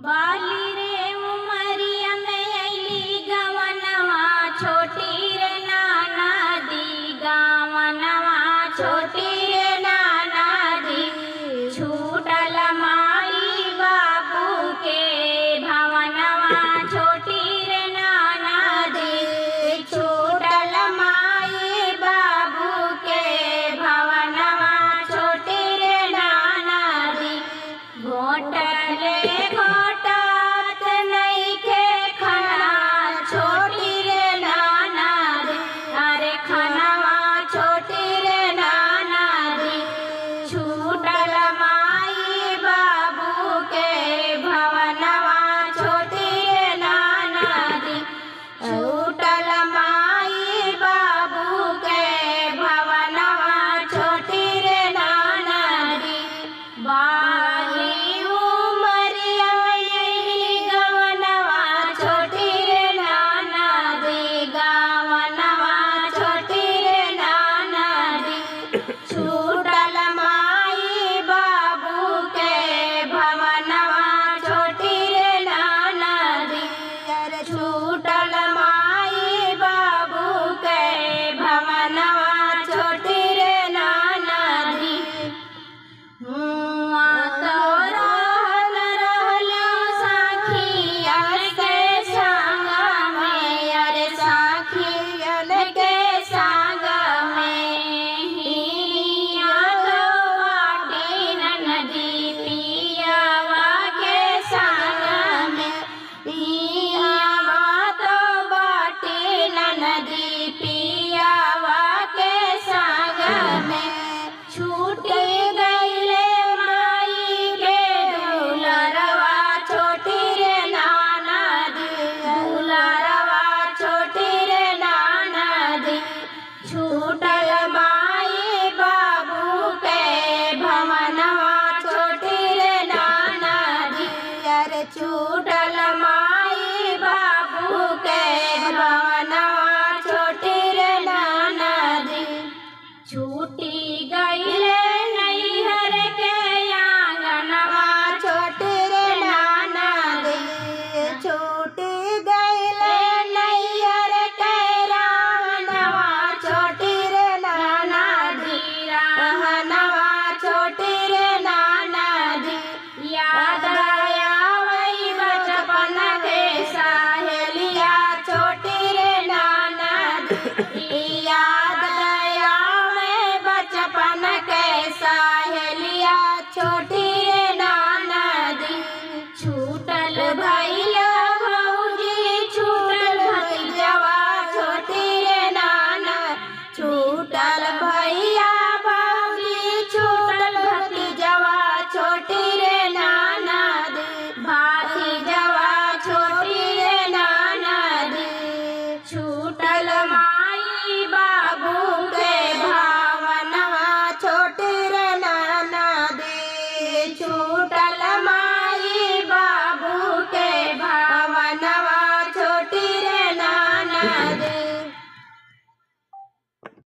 बाली रे उमरिया में अली गवनवा छोटी रे नाना दी गवनवा छोटी रे नाना दी छूटल माई बाबू के भवनवा छोटी रे नाना दी छूटल माई बाबू के भवनवा छोटी रे नाना दी घोटले छूटल माई बाबू के भवनवा छोटी रे नाना दी छूटी गईले नैहर के आंगनवा छोटी रे नाना दी छूटी गईले नैहर के आंगनवा छोटी रे नाना दी रहनवा छोटी रे नाना दी याद याद में बचपन के सहेलिया छोटी रे नाना दी छूटल भैया भौजी छूटल भतीजवा छोटी रे नाना छूटल भैया भौजी छूटल भतीजवा छोटी रे नाना दी भतीजवा छोटी रे नाना दी छूटल बाबू के भवनवा छोटी रे नाना दी छूट